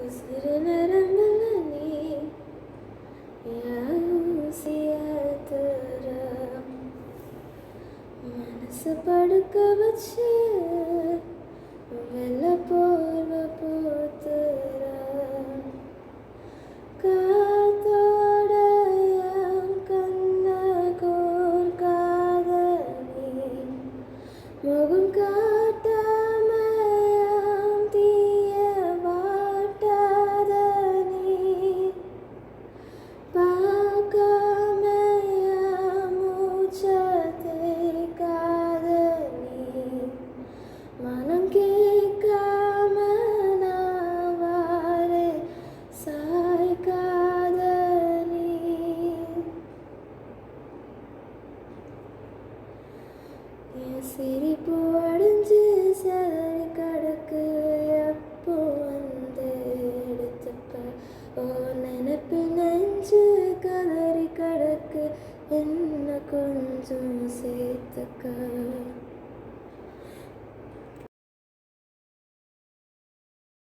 உசிறு நரம்புல நீ ஊசிய தர மனசு படுக்க வச்சு வெள்ள போர்வ போத்துற காத்தோட என் கண்ண கோர்க்காத நீ முகம் காட்டாம என் தீய வாட்டாத நீ பார்க்காம என் மூச்சை தேய்க்காத நீ மனம் கேட்காம நான் வாரே சாய்க்காத நீ என் சிரிப்பு அடைஞ்சு சரி கடக்கு அப்போ வந்து எடுத்துப்ப ஓ நினைப்பில் நெஞ்சு கதறி கடக்கு என்ன கொஞ்சம் சேர்த்துக்க